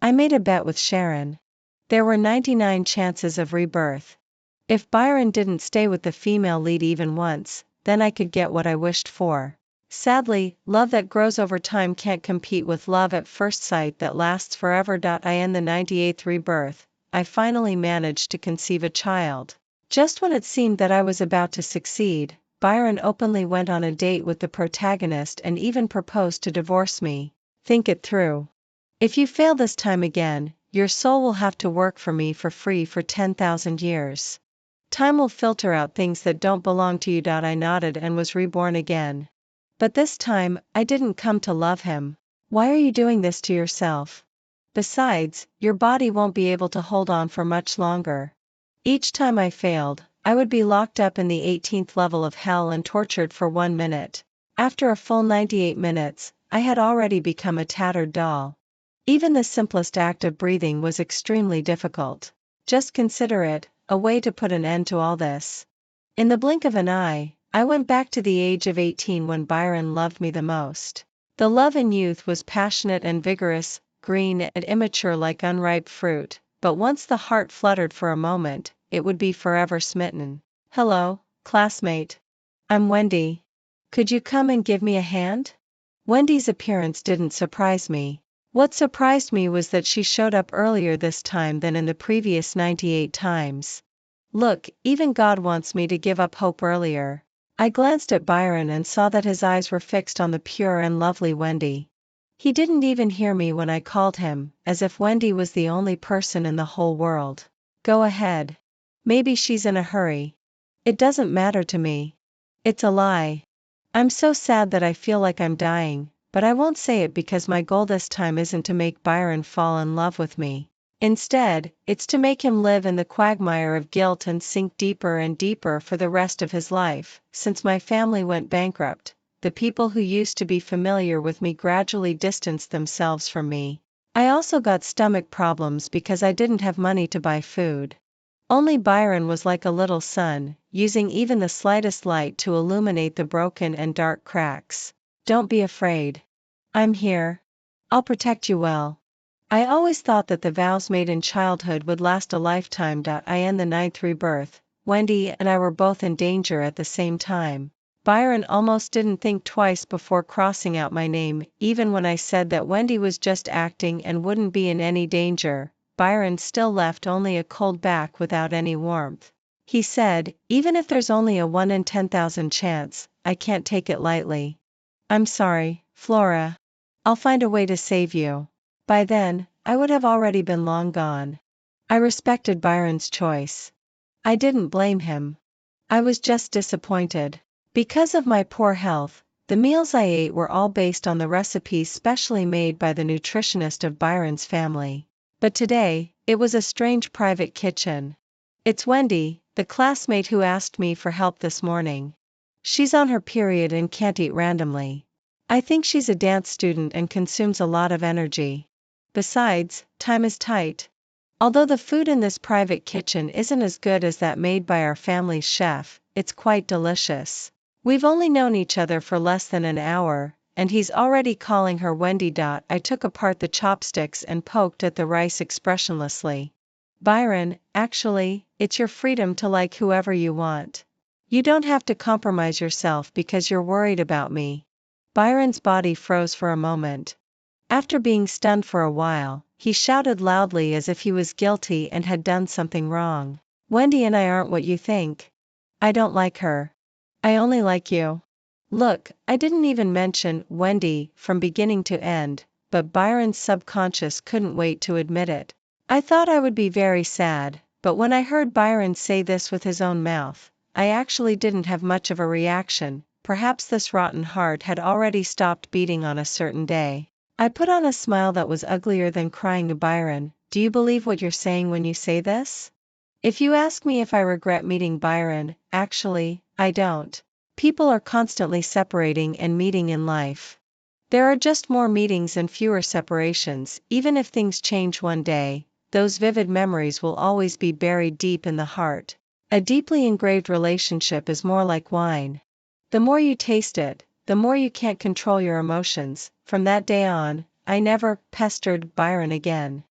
I made a bet with Sharon. There were 99 chances of rebirth. If Byron didn't stay with the female lead even once, then I could get what I wished for. Sadly, love that grows over time can't compete with love at first sight that lasts forever. In the 98th rebirth, I finally managed to conceive a child. Just when it seemed that I was about to succeed, Byron openly went on a date with the protagonist and even proposed to divorce me. Think it through. If you fail this time again, your soul will have to work for me for free for 10,000 years. Time will filter out things that don't belong to you. I nodded and was reborn again. But this time, I didn't come to love him. Why are you doing this to yourself? Besides, your body won't be able to hold on for much longer. Each time I failed, I would be locked up in the 18th level of hell and tortured for 1 minute. After a full 98 minutes, I had already become a tattered doll. Even the simplest act of breathing was extremely difficult. Just consider it, a way to put an end to all this. In the blink of an eye, I went back to the age of 18 when Byron loved me the most. The love in youth was passionate and vigorous, green and immature like unripe fruit, but once the heart fluttered for a moment, it would be forever smitten. Hello, classmate. I'm Wendy. Could you come and give me a hand? Wendy's appearance didn't surprise me. What surprised me was that she showed up earlier this time than in the previous 98 times. Look, even God wants me to give up hope earlier. I glanced at Byron and saw that his eyes were fixed on the pure and lovely Wendy. He didn't even hear me when I called him, as if Wendy was the only person in the whole world. Go ahead. Maybe she's in a hurry. It doesn't matter to me. It's a lie. I'm so sad that I feel like I'm dying, but I won't say it because my goal this time isn't to make Byron fall in love with me. Instead, it's to make him live in the quagmire of guilt and sink deeper and deeper for the rest of his life. Since my family went bankrupt, the people who used to be familiar with me gradually distanced themselves from me. I also got stomach problems because I didn't have money to buy food. Only Byron was like a little sun, using even the slightest light to illuminate the broken and dark cracks. Don't be afraid. I'm here. I'll protect you well. I always thought that the vows made in childhood would last a lifetime. In the 9th rebirth, Wendy and I were both in danger at the same time. Byron almost didn't think twice before crossing out my name, even when I said that Wendy was just acting and wouldn't be in any danger. Byron still left only a cold back without any warmth. He said, even if there's only a 1 in 10,000 chance, I can't take it lightly. I'm sorry, Flora. I'll find a way to save you. By then, I would have already been long gone. I respected Byron's choice. I didn't blame him. I was just disappointed. Because of my poor health, the meals I ate were all based on the recipes specially made by the nutritionist of Byron's family. But today, it was a strange private kitchen. It's Wendy, the classmate who asked me for help this morning. She's on her period and can't eat randomly. I think she's a dance student and consumes a lot of energy. Besides, time is tight. Although the food in this private kitchen isn't as good as that made by our family's chef, it's quite delicious. We've only known each other for less than an hour, and he's already calling her Wendy. I took apart the chopsticks and poked at the rice expressionlessly. Byron, actually, it's your freedom to like whoever you want. You don't have to compromise yourself because you're worried about me. Byron's body froze for a moment. After being stunned for a while, he shouted loudly as if he was guilty and had done something wrong. Wendy and I aren't what you think. I don't like her. I only like you. Look, I didn't even mention Wendy from beginning to end, but Byron's subconscious couldn't wait to admit it. I thought I would be very sad, but when I heard Byron say this with his own mouth, I actually didn't have much of a reaction. Perhaps this rotten heart had already stopped beating on a certain day. I put on a smile that was uglier than crying. Byron, do you believe what you're saying when you say this? If you ask me if I regret meeting Byron, actually, I don't. People are constantly separating and meeting in life. There are just more meetings and fewer separations. Even if things change one day, those vivid memories will always be buried deep in the heart. A deeply engraved relationship is more like wine. The more you taste it, the more you can't control your emotions. From that day on, I never pestered Byron again.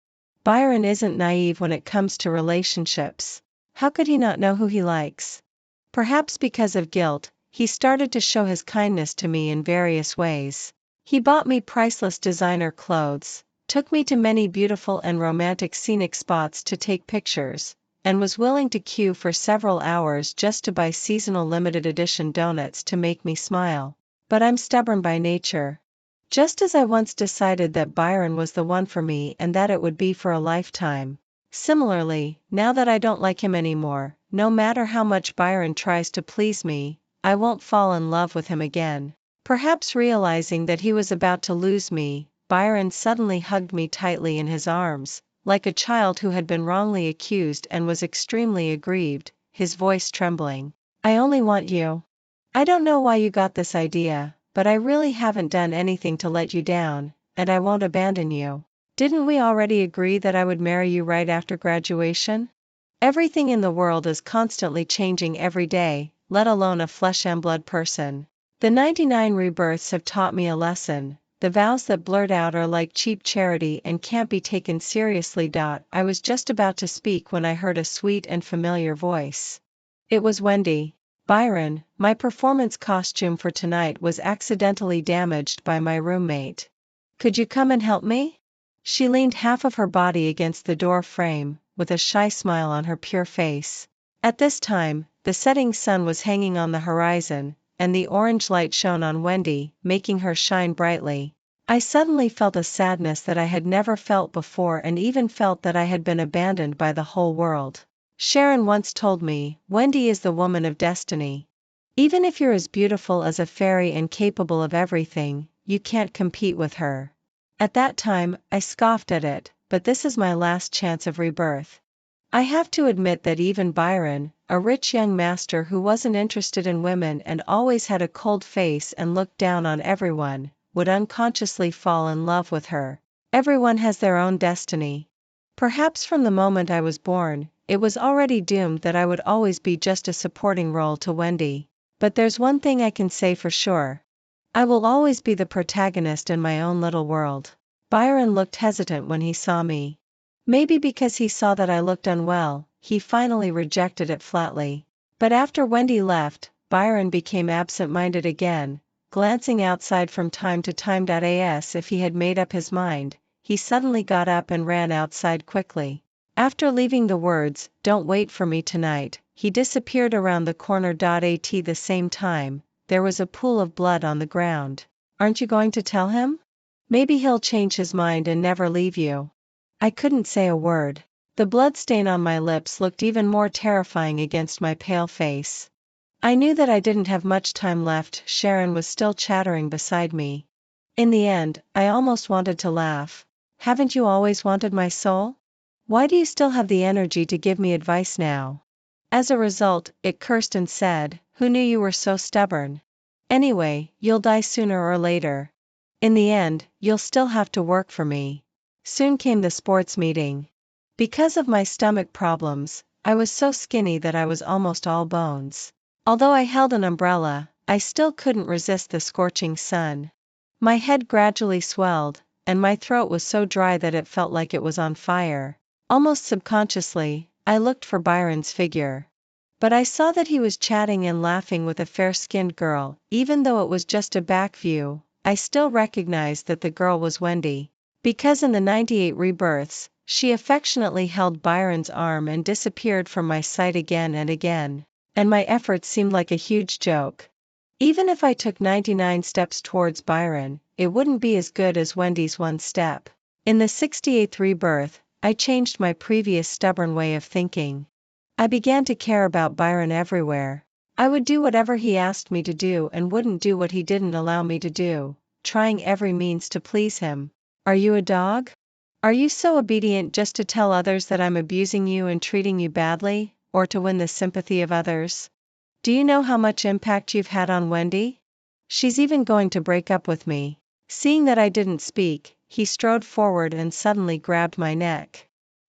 Byron isn't naive when it comes to relationships. How could he not know who he likes? Perhaps because of guilt, he started to show his kindness to me in various ways. He bought me priceless designer clothes, took me to many beautiful and romantic scenic spots to take pictures, and was willing to queue for several hours just to buy seasonal limited edition donuts to make me smile. But I'm stubborn by nature. Just as I once decided that Byron was the one for me and that it would be for a lifetime. Similarly, now that I don't like him anymore, no matter how much Byron tries to please me, I won't fall in love with him again. Perhaps realizing that he was about to lose me, Byron suddenly hugged me tightly in his arms, like a child who had been wrongly accused and was extremely aggrieved, his voice trembling. I only want you. I don't know why you got this idea, but I really haven't done anything to let you down, and I won't abandon you. Didn't we already agree that I would marry you right after graduation? Everything in the world is constantly changing every day, let alone a flesh and blood person. The 99 rebirths have taught me a lesson. The vows that blurt out are like cheap charity and can't be taken seriously. I was just about to speak when I heard a sweet and familiar voice. It was Wendy. Byron, my performance costume for tonight was accidentally damaged by my roommate. Could you come and help me? She leaned half of her body against the door frame, with a shy smile on her pure face. At this time, the setting sun was hanging on the horizon, and the orange light shone on Wendy, making her shine brightly. I suddenly felt a sadness that I had never felt before and even felt that I had been abandoned by the whole world. Sharon once told me, Wendy is the woman of destiny. Even if you're as beautiful as a fairy and capable of everything, you can't compete with her. At that time, I scoffed at it, but this is my last chance of rebirth. I have to admit that even Byron, a rich young master who wasn't interested in women and always had a cold face and looked down on everyone, would unconsciously fall in love with her. Everyone has their own destiny. Perhaps from the moment I was born, it was already doomed that I would always be just a supporting role to Wendy. But there's one thing I can say for sure. I will always be the protagonist in my own little world. Byron looked hesitant when he saw me. Maybe because he saw that I looked unwell, he finally rejected it flatly. But after Wendy left, Byron became absent-minded again, glancing outside from time to time. As if he had made up his mind, he suddenly got up and ran outside quickly. After leaving the words, "Don't wait for me tonight," he disappeared around the corner. At the same time, there was a pool of blood on the ground. Aren't you going to tell him? Maybe he'll change his mind and never leave you. I couldn't say a word. The blood stain on my lips looked even more terrifying against my pale face. I knew that I didn't have much time left. Sharon was still chattering beside me. In the end, I almost wanted to laugh. Haven't you always wanted my soul? Why do you still have the energy to give me advice now? As a result, it cursed and said, "Who knew you were so stubborn? Anyway, you'll die sooner or later. In the end, you'll still have to work for me." Soon came the sports meeting. Because of my stomach problems, I was so skinny that I was almost all bones. Although I held an umbrella, I still couldn't resist the scorching sun. My head gradually swelled, and my throat was so dry that it felt like it was on fire. Almost subconsciously, I looked for Byron's figure. But I saw that he was chatting and laughing with a fair-skinned girl. Even though it was just a back view, I still recognized that the girl was Wendy. Because in the 98 rebirths, she affectionately held Byron's arm and disappeared from my sight again and again, and my efforts seemed like a huge joke. Even if I took 99 steps towards Byron, it wouldn't be as good as Wendy's one step. In the 68th rebirth, I changed my previous stubborn way of thinking. I began to care about Byron everywhere. I would do whatever he asked me to do and wouldn't do what he didn't allow me to do, trying every means to please him. Are you a dog? Are you so obedient just to tell others that I'm abusing you and treating you badly, or to win the sympathy of others? Do you know how much impact you've had on Wendy? She's even going to break up with me. Seeing that I didn't speak, he strode forward and suddenly grabbed my neck.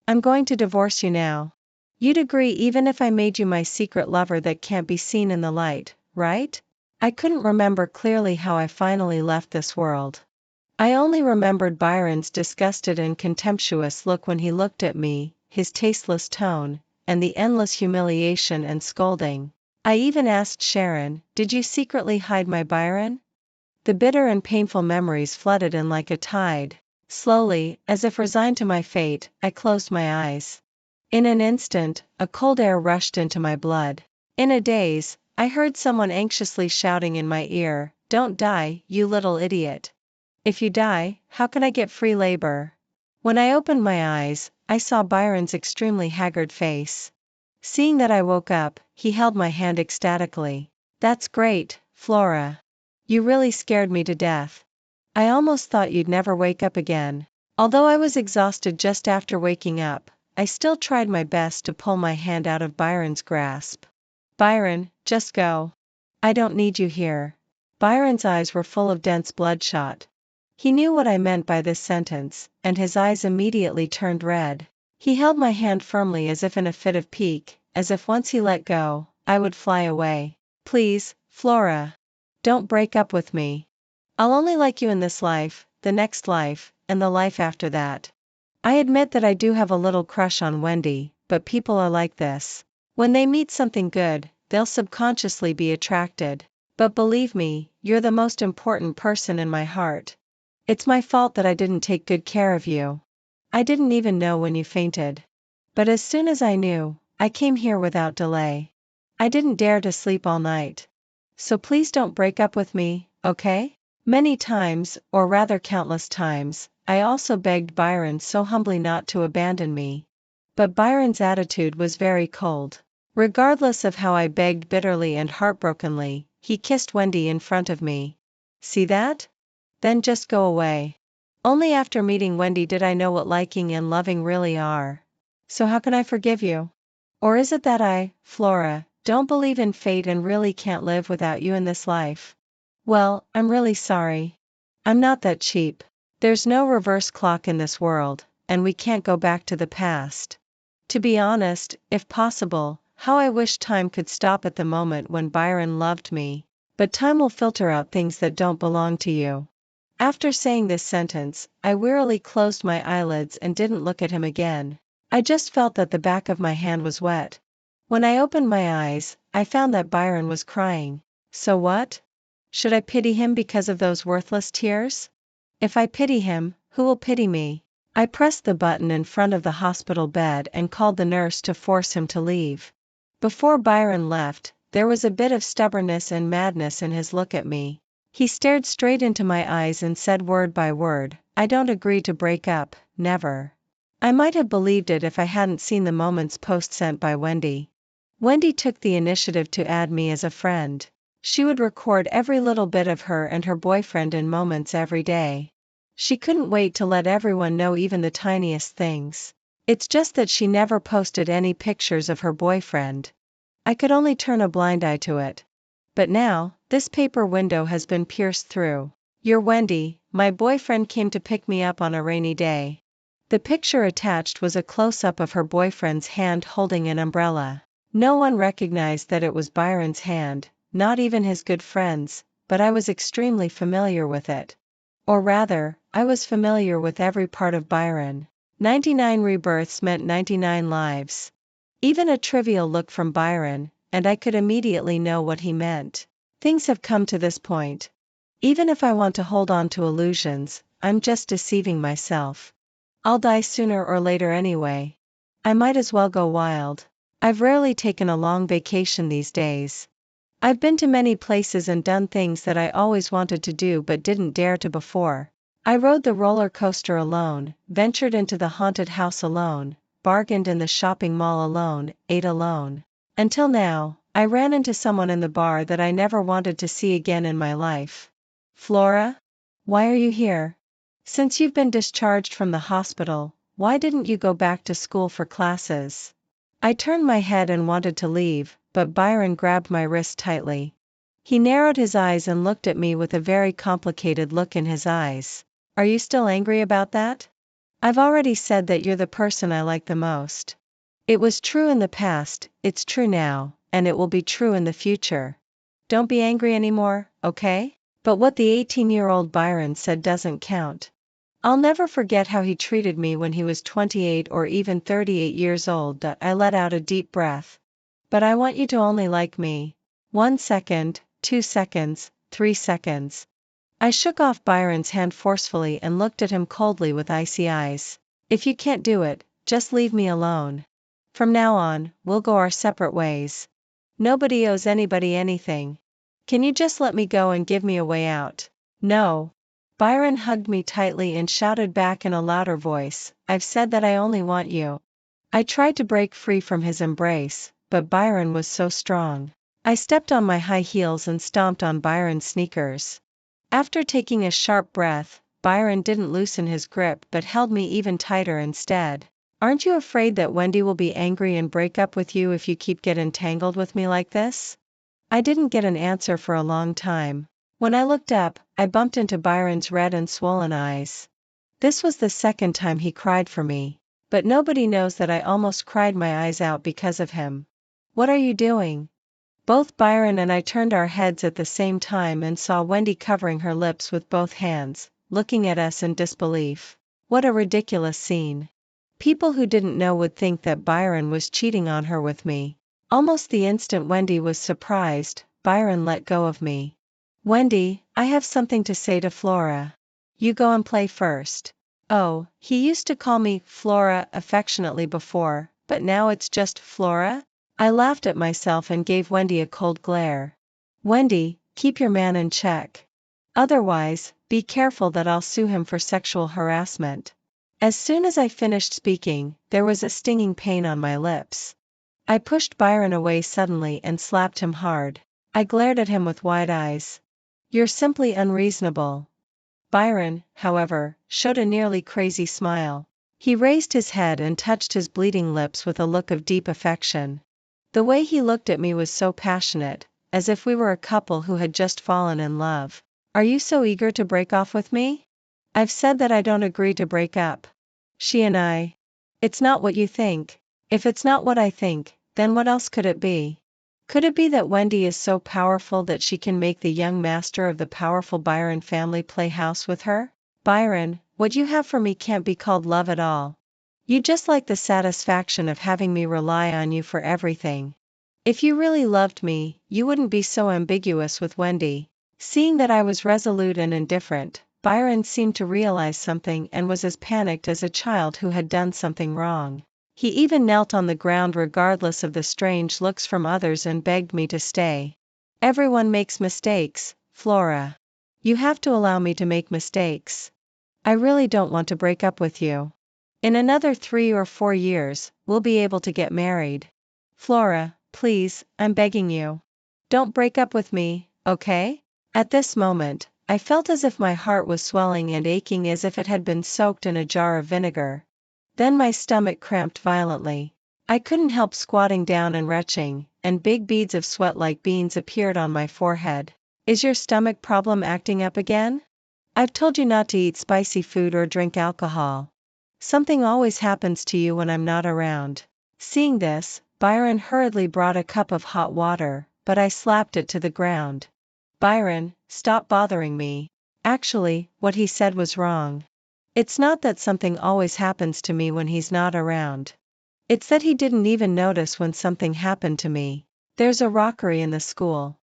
I'm going to divorce you now. You'd agree even if I made you my secret lover that can't be seen in the light, right? I couldn't remember clearly how I finally left this world. I only remembered Byron's disgusted and contemptuous look when he looked at me, his tasteless tone, and the endless humiliation and scolding. I even asked Sharon, "Did you secretly hide my Byron?" The bitter and painful memories flooded in like a tide. Slowly, as if resigned to my fate, I closed my eyes. In an instant, a cold air rushed into my blood. In a daze, I heard someone anxiously shouting in my ear, "Don't die, you little idiot. If you die, how can I get free labor?" When I opened my eyes, I saw Byron's extremely haggard face. Seeing that I woke up, he held my hand ecstatically. "That's great, Flora. You really scared me to death. I almost thought you'd never wake up again." Although I was exhausted just after waking up, I still tried my best to pull my hand out of Byron's grasp. "Byron, just go. I don't need you here." Byron's eyes were full of dense bloodshot. He knew what I meant by this sentence, and his eyes immediately turned red. He held my hand firmly as if in a fit of pique, as if once he let go, I would fly away. "Please, Flora. Don't break up with me. I'll only like you in this life, the next life, and the life after that." I admit that I do have a little crush on Wendy, but people are like this. When they meet something good, they'll subconsciously be attracted. But believe me, you're the most important person in my heart. It's my fault that I didn't take good care of you. I didn't even know when you fainted. But as soon as I knew, I came here without delay. I didn't dare to sleep all night. So please don't break up with me, okay? Many times, or rather countless times, I also begged Byron so humbly not to abandon me. But Byron's attitude was very cold. Regardless of how I begged bitterly and heartbrokenly, he kissed Wendy in front of me. "See that? Then just go away." Only after meeting Wendy did I know what liking and loving really are. So how can I forgive you? Or is it that I, Flora, don't believe in fate and really can't live without you in this life? Well, I'm really sorry. I'm not that cheap. There's no reverse clock in this world, and we can't go back to the past. To be honest, if possible, how I wish time could stop at the moment when Byron loved me. But time will filter out things that don't belong to you. After saying this sentence, I wearily closed my eyelids and didn't look at him again. I just felt that the back of my hand was wet. When I opened my eyes, I found that Byron was crying. So what? Should I pity him because of those worthless tears? If I pity him, who will pity me? I pressed the button in front of the hospital bed and called the nurse to force him to leave. Before Byron left, there was a bit of stubbornness and madness in his look at me. He stared straight into my eyes and said word by word, "I don't agree to break up, never." I might have believed it if I hadn't seen the moment's post sent by Wendy. Wendy took the initiative to add me as a friend. She would record every little bit of her and her boyfriend in moments every day. She couldn't wait to let everyone know even the tiniest things. It's just that she never posted any pictures of her boyfriend. I could only turn a blind eye to it. But now, this paper window has been pierced through. Your Wendy, my boyfriend came to pick me up on a rainy day. The picture attached was a close-up of her boyfriend's hand holding an umbrella. No one recognized that it was Byron's hand, not even his good friends, but I was extremely familiar with it. Or rather, I was familiar with every part of Byron. 99 rebirths meant 99 lives. Even a trivial look from Byron, and I could immediately know what he meant. Things have come to this point. Even if I want to hold on to illusions, I'm just deceiving myself. I'll die sooner or later anyway. I might as well go wild. I've rarely taken a long vacation these days. I've been to many places and done things that I always wanted to do but didn't dare to before. I rode the roller coaster alone, ventured into the haunted house alone, bargained in the shopping mall alone, ate alone. Until now, I ran into someone in the bar that I never wanted to see again in my life. Flora? Why are you here? Since you've been discharged from the hospital, why didn't you go back to school for classes? I turned my head and wanted to leave, but Byron grabbed my wrist tightly. He narrowed his eyes and looked at me with a very complicated look in his eyes. Are you still angry about that? I've already said that you're the person I like the most. It was true in the past, it's true now, and it will be true in the future. Don't be angry anymore, okay? But what the 18-year-old Byron said doesn't count. I'll never forget how he treated me when he was 28 or even 38 years old. I let out a deep breath. But I want you to only like me. 1 second, 2 seconds, 3 seconds. I shook off Byron's hand forcefully and looked at him coldly with icy eyes. If you can't do it, just leave me alone. From now on, we'll go our separate ways. Nobody owes anybody anything. Can you just let me go and give me a way out? No. Byron hugged me tightly and shouted back in a louder voice, I've said that I only want you. I tried to break free from his embrace, but Byron was so strong. I stepped on my high heels and stomped on Byron's sneakers. After taking a sharp breath, Byron didn't loosen his grip but held me even tighter instead. Aren't you afraid that Wendy will be angry and break up with you if you keep getting entangled with me like this? I didn't get an answer for a long time. When I looked up, I bumped into Byron's red and swollen eyes. This was the second time he cried for me. But nobody knows that I almost cried my eyes out because of him. What are you doing? Both Byron and I turned our heads at the same time and saw Wendy covering her lips with both hands, looking at us in disbelief. What a ridiculous scene. People who didn't know would think that Byron was cheating on her with me. Almost the instant Wendy was surprised, Byron let go of me. Wendy, I have something to say to Flora. You go and play first. Oh, he used to call me Flora affectionately before, but now it's just Flora? I laughed at myself and gave Wendy a cold glare. Wendy, keep your man in check. Otherwise, be careful that I'll sue him for sexual harassment. As soon as I finished speaking, there was a stinging pain on my lips. I pushed Byron away suddenly and slapped him hard. I glared at him with wide eyes. You're simply unreasonable. Byron, however, showed a nearly crazy smile. He raised his head and touched his bleeding lips with a look of deep affection. The way he looked at me was so passionate, as if we were a couple who had just fallen in love. Are you so eager to break off with me? I've said that I don't agree to break up. She and I. It's not what you think. If it's not what I think, then what else could it be? Could it be that Wendy is so powerful that she can make the young master of the powerful Byron family play house with her? Byron, what you have for me can't be called love at all. You just like the satisfaction of having me rely on you for everything. If you really loved me, you wouldn't be so ambiguous with Wendy. Seeing that I was resolute and indifferent, Byron seemed to realize something and was as panicked as a child who had done something wrong. He even knelt on the ground regardless of the strange looks from others and begged me to stay. Everyone makes mistakes, Flora. You have to allow me to make mistakes. I really don't want to break up with you. In another 3 or 4 years, we'll be able to get married. Flora, please, I'm begging you. Don't break up with me, okay? At this moment, I felt as if my heart was swelling and aching as if it had been soaked in a jar of vinegar. Then my stomach cramped violently. I couldn't help squatting down and retching, and big beads of sweat like beans appeared on my forehead. Is your stomach problem acting up again? I've told you not to eat spicy food or drink alcohol. Something always happens to you when I'm not around. Seeing this, Byron hurriedly brought a cup of hot water, but I slapped it to the ground. Byron, stop bothering me. Actually, what he said was wrong. It's not that something always happens to me when he's not around. It's that he didn't even notice when something happened to me. There's a rockery in the school.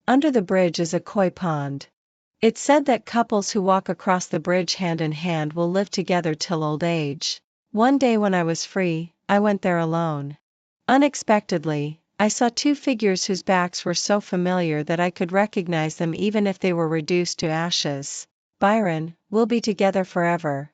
Under the bridge is a koi pond. It's said that couples who walk across the bridge hand in hand will live together till old age. One day when I was free, I went there alone. Unexpectedly, I saw 2 figures whose backs were so familiar that I could recognize them even if they were reduced to ashes. Byron, we'll be together forever.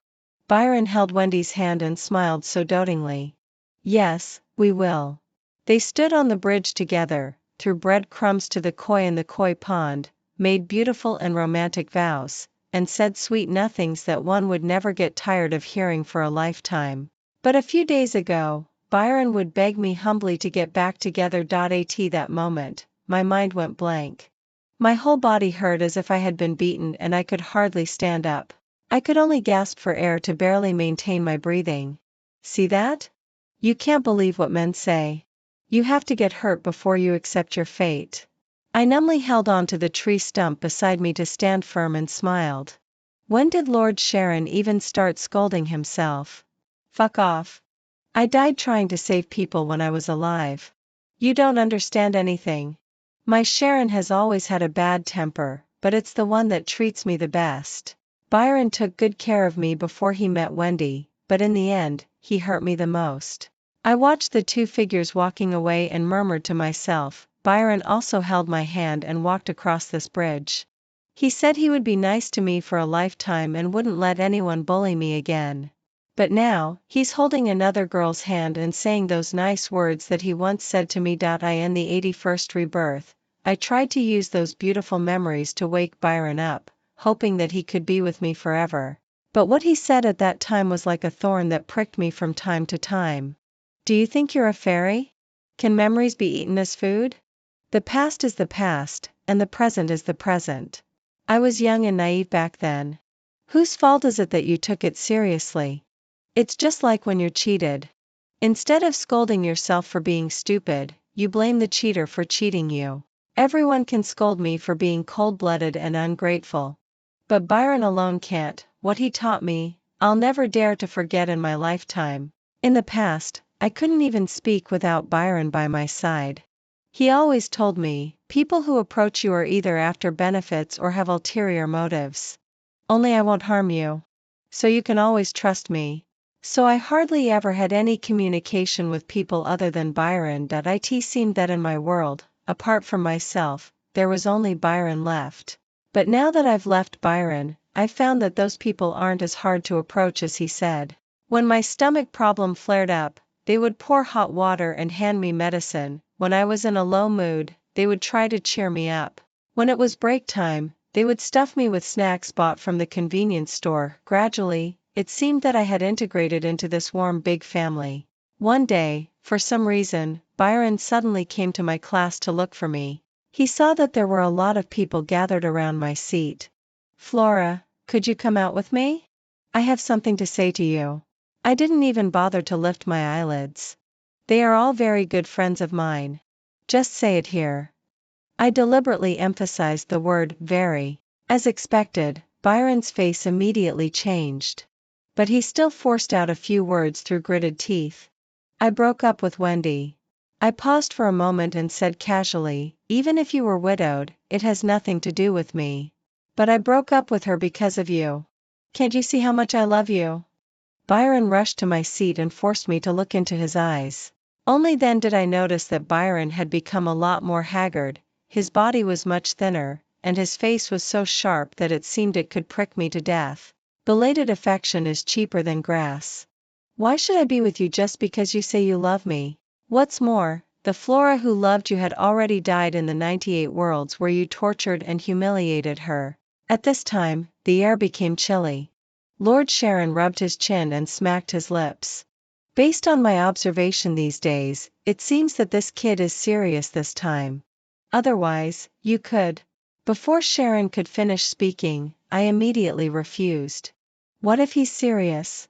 Byron held Wendy's hand and smiled so dotingly. Yes, we will. They stood on the bridge together, threw breadcrumbs to the koi in the koi pond, made beautiful and romantic vows, and said sweet nothings that one would never get tired of hearing for a lifetime. But a few days ago, Byron would beg me humbly to get back together. At that moment, my mind went blank. My whole body hurt as if I had been beaten and I could hardly stand up. I could only gasp for air to barely maintain my breathing. See that? You can't believe what men say. You have to get hurt before you accept your fate. I numbly held on to the tree stump beside me to stand firm and smiled. When did Lord Sharon even start scolding himself? Fuck off. I died trying to save people when I was alive. You don't understand anything. My Sharon has always had a bad temper, but it's the one that treats me the best. Byron took good care of me before he met Wendy, but in the end, he hurt me the most. I watched the two figures walking away and murmured to myself, Byron also held my hand and walked across this bridge. He said he would be nice to me for a lifetime and wouldn't let anyone bully me again. But now, he's holding another girl's hand and saying those nice words that he once said to me. In the 81st rebirth, I tried to use those beautiful memories to wake Byron up, hoping that he could be with me forever. But what he said at that time was like a thorn that pricked me from time to time. Do you think you're a fairy? Can memories be eaten as food? The past is the past, and the present is the present. I was young and naive back then. Whose fault is it that you took it seriously? It's just like when you're cheated. Instead of scolding yourself for being stupid, you blame the cheater for cheating you. Everyone can scold me for being cold-blooded and ungrateful. But Byron alone can't. What he taught me, I'll never dare to forget in my lifetime. In the past, I couldn't even speak without Byron by my side. He always told me, people who approach you are either after benefits or have ulterior motives. Only I won't harm you. So you can always trust me. So I hardly ever had any communication with people other than Byron. It seemed that in my world, apart from myself, there was only Byron left. But now that I've left Byron, I've found that those people aren't as hard to approach as he said. When my stomach problem flared up, they would pour hot water and hand me medicine. When I was in a low mood, they would try to cheer me up. When it was break time, they would stuff me with snacks bought from the convenience store. Gradually, it seemed that I had integrated into this warm big family. One day, for some reason, Byron suddenly came to my class to look for me. He saw that there were a lot of people gathered around my seat. Flora, could you come out with me? I have something to say to you. I didn't even bother to lift my eyelids. They are all very good friends of mine. Just say it here. I deliberately emphasized the word very. As expected, Byron's face immediately changed. But he still forced out a few words through gritted teeth. I broke up with Wendy. I paused for a moment and said casually, even if you were widowed, it has nothing to do with me. But I broke up with her because of you. Can't you see how much I love you? Byron rushed to my seat and forced me to look into his eyes. Only then did I notice that Byron had become a lot more haggard, his body was much thinner, and his face was so sharp that it seemed it could prick me to death. Belated affection is cheaper than grass. Why should I be with you just because you say you love me? What's more, the Flora who loved you had already died in the 98 worlds where you tortured and humiliated her. At this time, the air became chilly. Lord Sharon rubbed his chin and smacked his lips. Based on my observation these days, it seems that this kid is serious this time. Otherwise, you could. Before Sharon could finish speaking, I immediately refused. What if he's serious?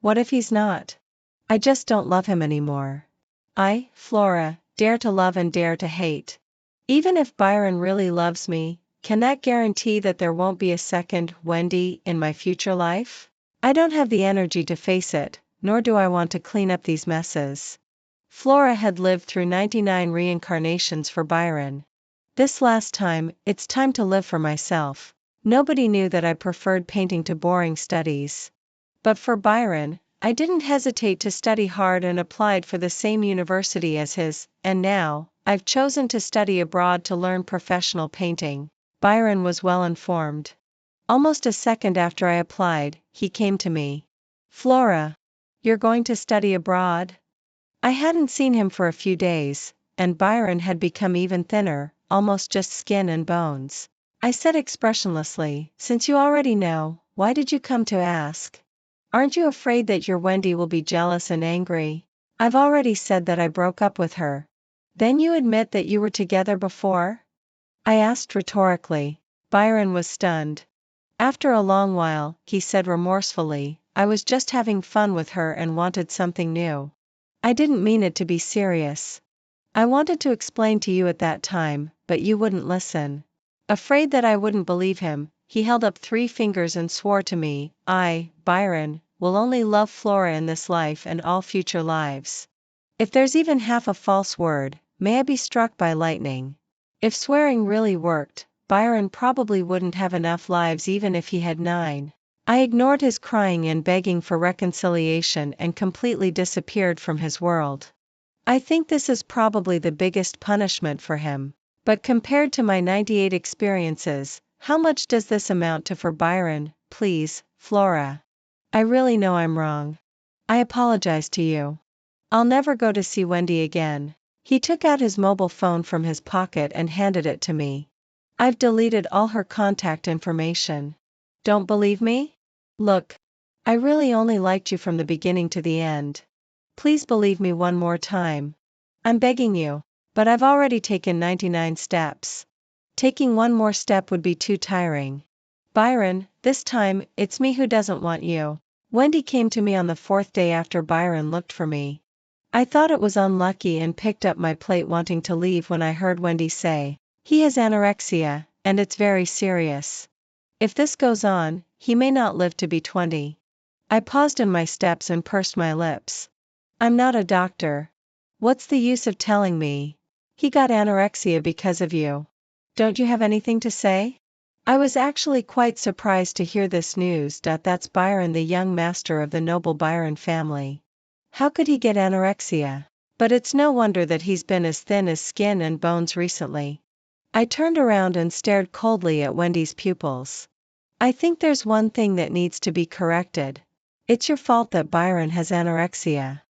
What if he's not? I just don't love him anymore. I, Flora, dare to love and dare to hate. Even if Byron really loves me, can that guarantee that there won't be a second Wendy in my future life? I don't have the energy to face it, nor do I want to clean up these messes. Flora had lived through 99 reincarnations for Byron. This last time, it's time to live for myself. Nobody knew that I preferred painting to boring studies. But for Byron, I didn't hesitate to study hard and applied for the same university as his, and now, I've chosen to study abroad to learn professional painting. Byron was well informed. Almost a second after I applied, he came to me. Flora, you're going to study abroad? I hadn't seen him for a few days, and Byron had become even thinner, almost just skin and bones. I said expressionlessly, since you already know, why did you come to ask? Aren't you afraid that your Wendy will be jealous and angry? I've already said that I broke up with her. Then you admit that you were together before? I asked rhetorically. Byron was stunned. After a long while, he said remorsefully, I was just having fun with her and wanted something new. I didn't mean it to be serious. I wanted to explain to you at that time, but you wouldn't listen. Afraid that I wouldn't believe him, he held up 3 fingers and swore to me, I, Byron, will only love Flora in this life and all future lives. If there's even half a false word, may I be struck by lightning. If swearing really worked, Byron probably wouldn't have enough lives even if he had 9. I ignored his crying and begging for reconciliation and completely disappeared from his world. I think this is probably the biggest punishment for him. But compared to my 98 experiences, how much does this amount to for Byron, please, Flora? I really know I'm wrong. I apologize to you. I'll never go to see Wendy again. He took out his mobile phone from his pocket and handed it to me. I've deleted all her contact information. Don't believe me? Look. I really only liked you from the beginning to the end. Please believe me one more time. I'm begging you. But I've already taken 99 steps. Taking one more step would be too tiring. Byron, this time, it's me who doesn't want you. Wendy came to me on the 4th day after Byron looked for me. I thought it was unlucky and picked up my plate wanting to leave when I heard Wendy say, he has anorexia, and it's very serious. If this goes on, he may not live to be 20. I paused in my steps and pursed my lips. I'm not a doctor. What's the use of telling me? He got anorexia because of you. Don't you have anything to say? I was actually quite surprised to hear this news. That's Byron, the young master of the noble Byron family. How could he get anorexia? But it's no wonder that he's been as thin as skin and bones recently. I turned around and stared coldly at Wendy's pupils. I think there's one thing that needs to be corrected. It's your fault that Byron has anorexia.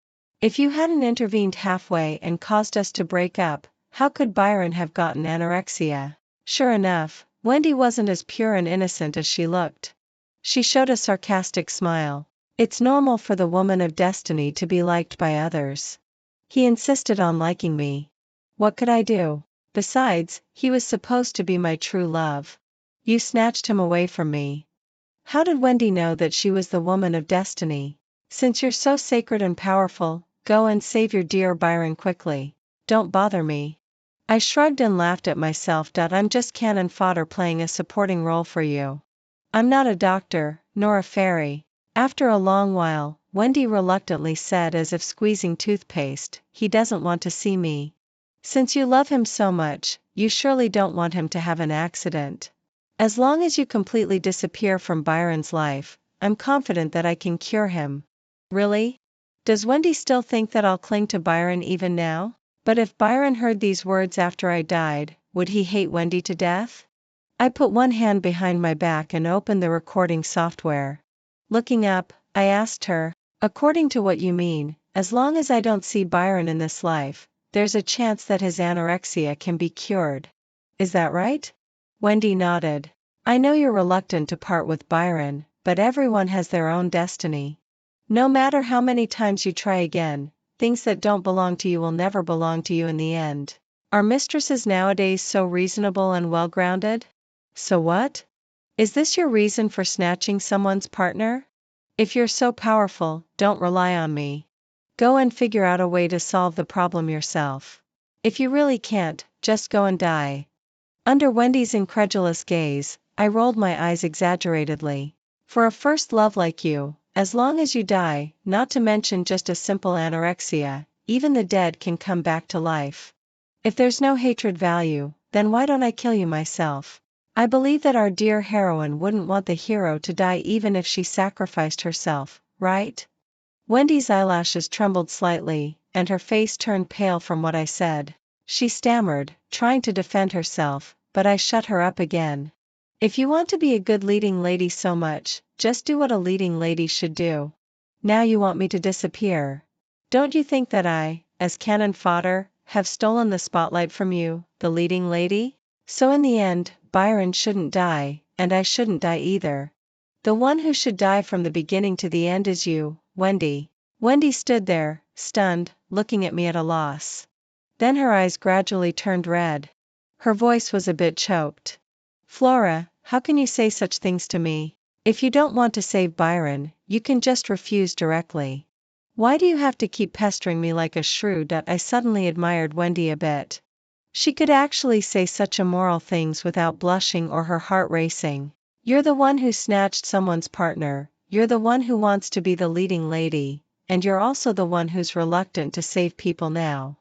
If you hadn't intervened halfway and caused us to break up, how could Byron have gotten anorexia? Sure enough, Wendy wasn't as pure and innocent as she looked. She showed a sarcastic smile. It's normal for the woman of destiny to be liked by others. He insisted on liking me. What could I do? Besides, he was supposed to be my true love. You snatched him away from me. How did Wendy know that she was the woman of destiny? Since you're so sacred and powerful, go and save your dear Byron quickly. Don't bother me. I shrugged and laughed at myself. I'm just cannon fodder playing a supporting role for you. I'm not a doctor, nor a fairy. After a long while, Wendy reluctantly said, as if squeezing toothpaste, he doesn't want to see me. Since you love him so much, you surely don't want him to have an accident. As long as you completely disappear from Byron's life, I'm confident that I can cure him. Really? Does Wendy still think that I'll cling to Byron even now? But if Byron heard these words after I died, would he hate Wendy to death? I put one hand behind my back and opened the recording software. Looking up, I asked her, according to what you mean, as long as I don't see Byron in this life, there's a chance that his anorexia can be cured. Is that right? Wendy nodded. I know you're reluctant to part with Byron, but everyone has their own destiny. No matter how many times you try again, things that don't belong to you will never belong to you in the end. Are mistresses nowadays so reasonable and well-grounded? So what? Is this your reason for snatching someone's partner? If you're so powerful, don't rely on me. Go and figure out a way to solve the problem yourself. If you really can't, just go and die. Under Wendy's incredulous gaze, I rolled my eyes exaggeratedly. For a first love like you, as long as you die, not to mention just a simple anorexia, even the dead can come back to life. If there's no hatred value, then why don't I kill you myself? I believe that our dear heroine wouldn't want the hero to die even if she sacrificed herself, right? Wendy's eyelashes trembled slightly, and her face turned pale from what I said. She stammered, trying to defend herself, but I shut her up again. If you want to be a good leading lady so much, just do what a leading lady should do. Now you want me to disappear. Don't you think that I, as cannon fodder, have stolen the spotlight from you, the leading lady? So in the end, Byron shouldn't die, and I shouldn't die either. The one who should die from the beginning to the end is you, Wendy. Wendy stood there, stunned, looking at me at a loss. Then her eyes gradually turned red. Her voice was a bit choked. Flora, how can you say such things to me? If you don't want to save Byron, you can just refuse directly. Why do you have to keep pestering me like a shrew? I suddenly admired Wendy a bit. She could actually say such immoral things without blushing or her heart racing. You're the one who snatched someone's partner, you're the one who wants to be the leading lady, and you're also the one who's reluctant to save people now.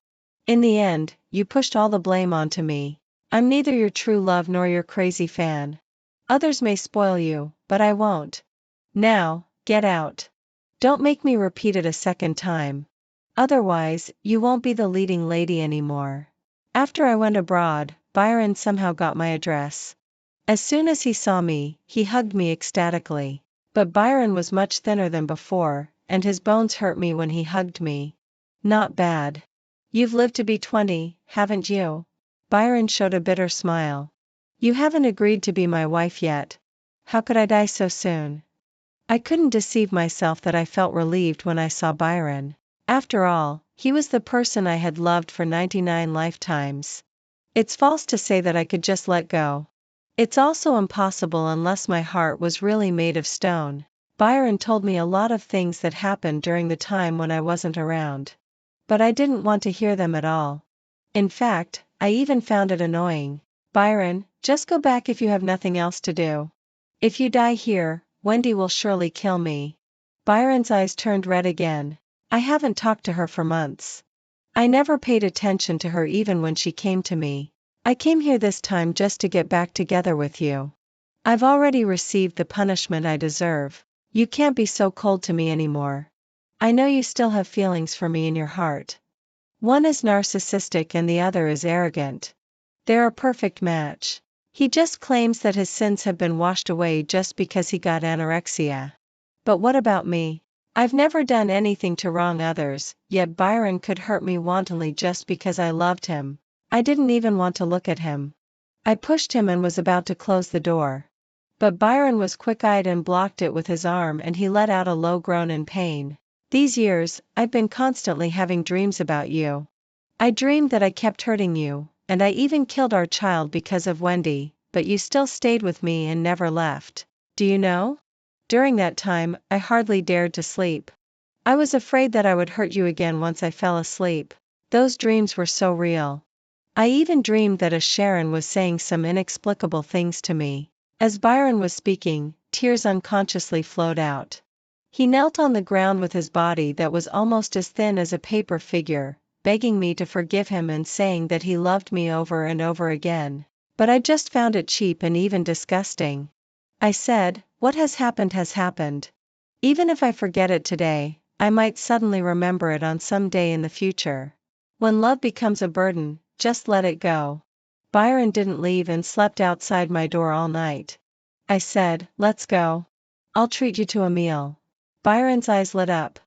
In the end, you pushed all the blame onto me. I'm neither your true love nor your crazy fan. Others may spoil you, but I won't. Now, get out. Don't make me repeat it a second time. Otherwise, you won't be the leading lady anymore. After I went abroad, Byron somehow got my address. As soon as he saw me, he hugged me ecstatically. But Byron was much thinner than before, and his bones hurt me when he hugged me. Not bad. You've lived to be 20, haven't you? Byron showed a bitter smile. You haven't agreed to be my wife yet. How could I die so soon? I couldn't deceive myself that I felt relieved when I saw Byron. After all, he was the person I had loved for 99 lifetimes. It's false to say that I could just let go. It's also impossible unless my heart was really made of stone. Byron told me a lot of things that happened during the time when I wasn't around. But I didn't want to hear them at all. In fact, I even found it annoying. Byron, just go back if you have nothing else to do. If you die here, Wendy will surely kill me. Byron's eyes turned red again. I haven't talked to her for months. I never paid attention to her even when she came to me. I came here this time just to get back together with you. I've already received the punishment I deserve. You can't be so cold to me anymore. I know you still have feelings for me in your heart. One is narcissistic and the other is arrogant. They're a perfect match. He just claims that his sins have been washed away just because he got anorexia. But what about me? I've never done anything to wrong others, yet Byron could hurt me wantonly just because I loved him. I didn't even want to look at him. I pushed him and was about to close the door. But Byron was quick-eyed and blocked it with his arm, and he let out a low groan in pain. These years, I've been constantly having dreams about you. I dreamed that I kept hurting you, and I even killed our child because of Wendy, but you still stayed with me and never left. Do you know? During that time, I hardly dared to sleep. I was afraid that I would hurt you again once I fell asleep. Those dreams were so real. I even dreamed that a Sharon was saying some inexplicable things to me. As Byron was speaking, tears unconsciously flowed out. He knelt on the ground with his body that was almost as thin as a paper figure, begging me to forgive him and saying that he loved me over and over again. But I just found it cheap and even disgusting. I said, what has happened has happened. Even if I forget it today, I might suddenly remember it on some day in the future. When love becomes a burden, just let it go. Byron didn't leave and slept outside my door all night. I said, let's go. I'll treat you to a meal. Byron's eyes lit up.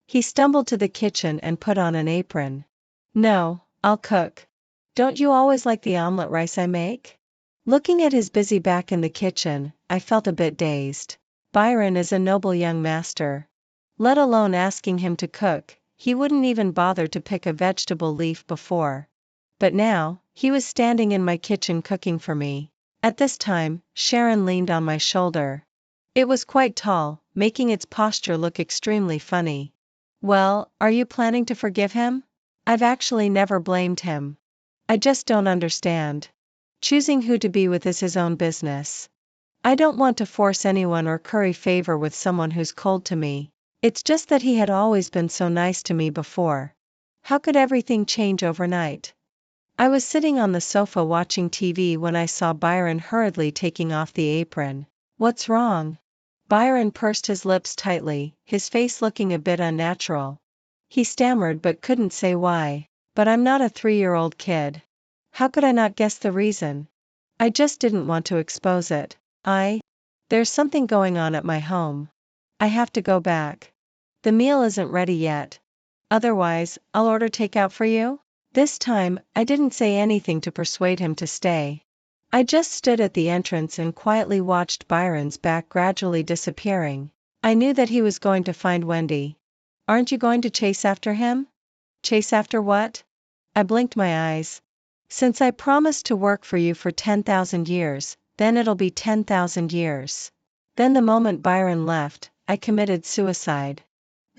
He stumbled to the kitchen and put on an apron. No, I'll cook. Don't you always like the omelet rice I make? Looking at his busy back in the kitchen, I felt a bit dazed. Byron is a noble young master. Let alone asking him to cook, he wouldn't even bother to pick a vegetable leaf before. But now, he was standing in my kitchen cooking for me. At this time, Sharon leaned on my shoulder. It was quite tall, making its posture look extremely funny. Well, are you planning to forgive him? I've actually never blamed him. I just don't understand. Choosing who to be with is his own business. I don't want to force anyone or curry favor with someone who's cold to me. It's just that he had always been so nice to me before. How could everything change overnight? I was sitting on the sofa watching TV when I saw Byron hurriedly taking off the apron. What's wrong? Byron pursed his lips tightly, his face looking a bit unnatural. He stammered but couldn't say why. But I'm not a 3-year-old kid. How could I not guess the reason? I just didn't want to expose it. There's something going on at my home. I have to go back. The meal isn't ready yet. Otherwise, I'll order takeout for you? This time, I didn't say anything to persuade him to stay. I just stood at the entrance and quietly watched Byron's back gradually disappearing. I knew that he was going to find Wendy. Aren't you going to chase after him? Chase after what? I blinked my eyes. Since I promised to work for you for 10,000 years, then it'll be 10,000 years. Then the moment Byron left, I committed suicide.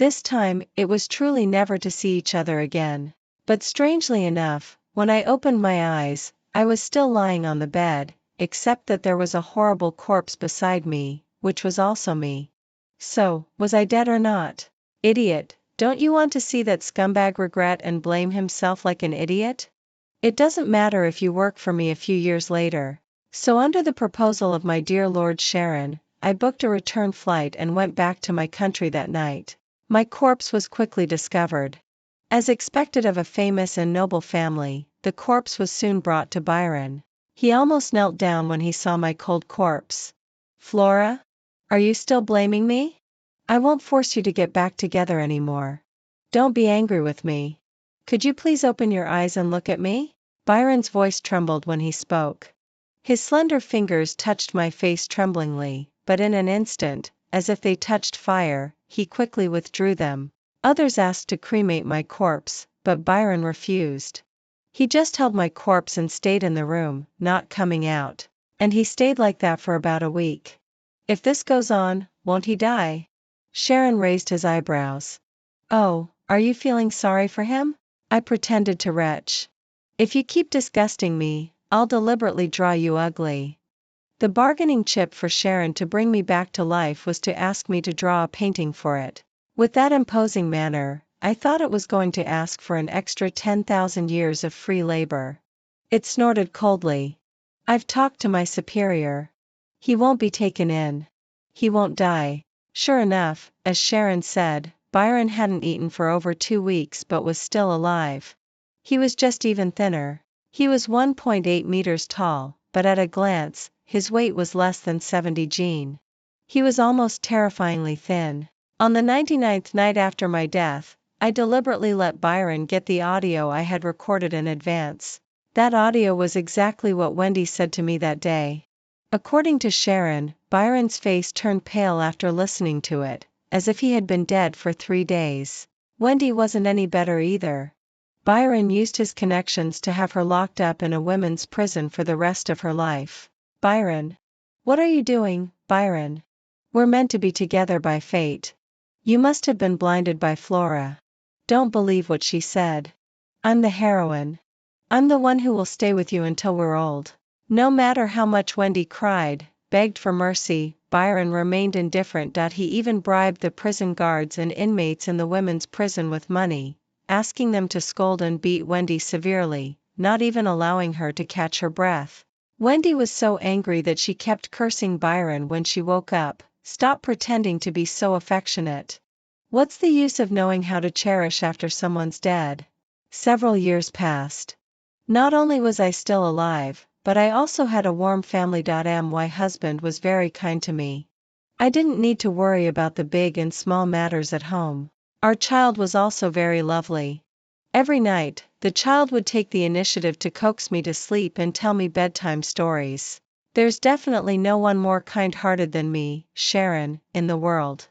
This time, it was truly never to see each other again. But strangely enough, when I opened my eyes, I was still lying on the bed, except that there was a horrible corpse beside me, which was also me. So, was I dead or not? Idiot, don't you want to see that scumbag regret and blame himself like an idiot? It doesn't matter if you work for me a few years later. So under the proposal of my dear Lord Sharon, I booked a return flight and went back to my country that night. My corpse was quickly discovered. As expected of a famous and noble family, the corpse was soon brought to Byron. He almost knelt down when he saw my cold corpse. Flora? Are you still blaming me? I won't force you to get back together anymore. Don't be angry with me. Could you please open your eyes and look at me? Byron's voice trembled when he spoke. His slender fingers touched my face tremblingly, but in an instant, as if they touched fire, he quickly withdrew them. Others asked to cremate my corpse, but Byron refused. He just held my corpse and stayed in the room, not coming out. And he stayed like that for about a week. If this goes on, won't he die? Sharon raised his eyebrows. Oh, are you feeling sorry for him? I pretended to retch. If you keep disgusting me, I'll deliberately draw you ugly. The bargaining chip for Sharon to bring me back to life was to ask me to draw a painting for it. With that imposing manner, I thought it was going to ask for an extra 10,000 years of free labor. It snorted coldly. I've talked to my superior. He won't be taken in. He won't die. Sure enough, as Sharon said, Byron hadn't eaten for over 2 weeks but was still alive. He was just even thinner. He was 1.8 meters tall, but at a glance, his weight was less than 70 Gene. He was almost terrifyingly thin. On the 99th night after my death, I deliberately let Byron get the audio I had recorded in advance. That audio was exactly what Wendy said to me that day. According to Sharon, Byron's face turned pale after listening to it, as if he had been dead for 3 days. Wendy wasn't any better either. Byron used his connections to have her locked up in a women's prison for the rest of her life. Byron. What are you doing, Byron? We're meant to be together by fate. You must have been blinded by Flora. Don't believe what she said. I'm the heroine. I'm the one who will stay with you until we're old. No matter how much Wendy cried, begged for mercy, Byron remained indifferent. He even bribed the prison guards and inmates in the women's prison with money, asking them to scold and beat Wendy severely, not even allowing her to catch her breath. Wendy was so angry that she kept cursing Byron when she woke up. Stop pretending to be so affectionate. What's the use of knowing how to cherish after someone's dead? Several years passed. Not only was I still alive, but I also had a warm family. My husband was very kind to me. I didn't need to worry about the big and small matters at home. Our child was also very lovely. Every night, the child would take the initiative to coax me to sleep and tell me bedtime stories. There's definitely no one more kind-hearted than me, Sharon, in the world.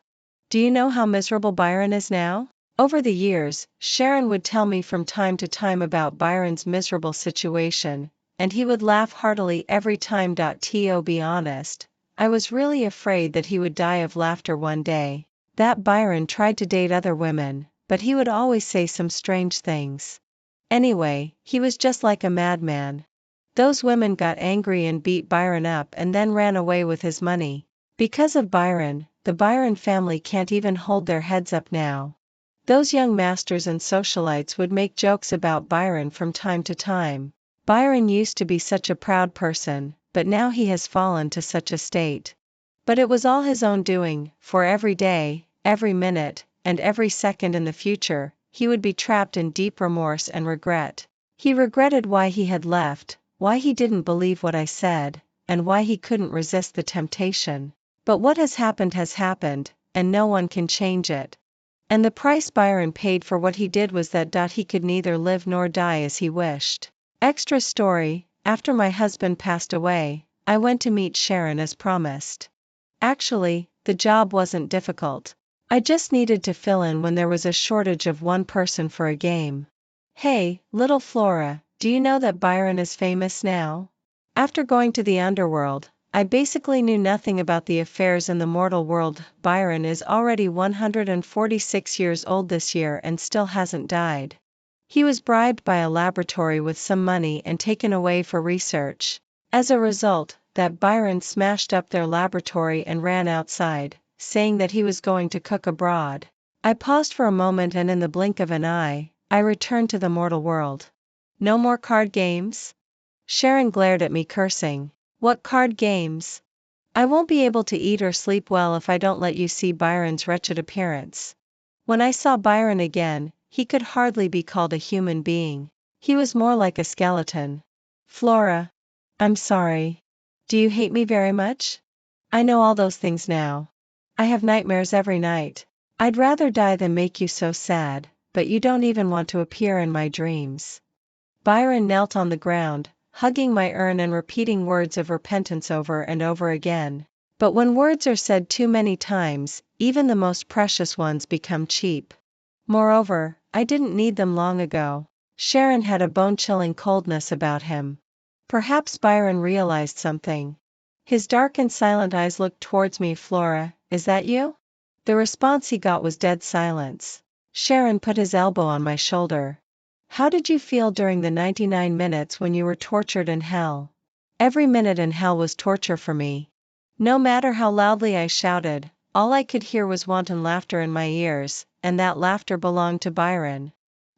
Do you know how miserable Byron is now? Over the years, Sharon would tell me from time to time about Byron's miserable situation, and he would laugh heartily every time. To be honest, I was really afraid that he would die of laughter one day. That Byron tried to date other women, but he would always say some strange things. Anyway, he was just like a madman. Those women got angry and beat Byron up and then ran away with his money. Because of Byron, the Byron family can't even hold their heads up now. Those young masters and socialites would make jokes about Byron from time to time. Byron used to be such a proud person, but now he has fallen to such a state. But it was all his own doing, for every day, every minute, and every second in the future, he would be trapped in deep remorse and regret. He regretted why he had left, why he didn't believe what I said, and why he couldn't resist the temptation. But what has happened, and no one can change it. And the price Byron paid for what he did was that he could neither live nor die as he wished. Extra story, after my husband passed away, I went to meet Sharon as promised. Actually, the job wasn't difficult. I just needed to fill in when there was a shortage of one person for a game. Hey, little Flora, do you know that Byron is famous now? After going to the underworld, I basically knew nothing about the affairs in the mortal world. Byron is already 146 years old this year and still hasn't died. He was bribed by a laboratory with some money and taken away for research. As a result, that Byron smashed up their laboratory and ran outside, saying that he was going to cook abroad. I paused for a moment and in the blink of an eye, I returned to the mortal world. No more card games? Sharon glared at me cursing. What card games? I won't be able to eat or sleep well if I don't let you see Byron's wretched appearance. When I saw Byron again, he could hardly be called a human being. He was more like a skeleton. Flora. I'm sorry. Do you hate me very much? I know all those things now. I have nightmares every night. I'd rather die than make you so sad, but you don't even want to appear in my dreams. Byron knelt on the ground, hugging my urn and repeating words of repentance over and over again. But when words are said too many times, even the most precious ones become cheap. Moreover, I didn't need them long ago. Sharon had a bone-chilling coldness about him. Perhaps Byron realized something. His dark and silent eyes looked towards me. Flora, is that you? The response he got was dead silence. Sharon put his elbow on my shoulder. How did you feel during the 99 minutes when you were tortured in hell? Every minute in hell was torture for me. No matter how loudly I shouted, all I could hear was wanton laughter in my ears, and that laughter belonged to Byron.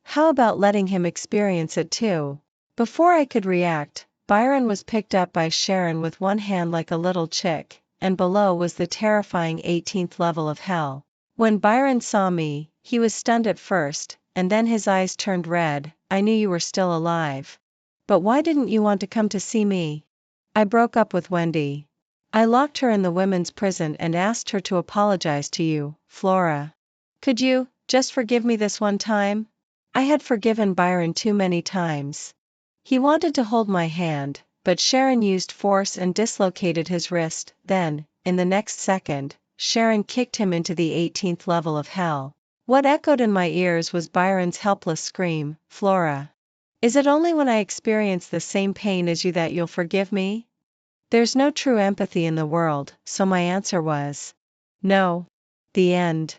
How about letting him experience it too? Before I could react, Byron was picked up by Sharon with one hand like a little chick, and below was the terrifying 18th level of hell. When Byron saw me, he was stunned at first, and then his eyes turned red. I knew you were still alive. But why didn't you want to come to see me? I broke up with Wendy. I locked her in the women's prison and asked her to apologize to you, Flora. Could you, just forgive me this one time? I had forgiven Byron too many times. He wanted to hold my hand, but Sharon used force and dislocated his wrist. Then, in the next second, Sharon kicked him into the 18th level of hell. What echoed in my ears was Byron's helpless scream, Flora. Is it only when I experience the same pain as you that you'll forgive me? There's no true empathy in the world, so my answer was no. The end.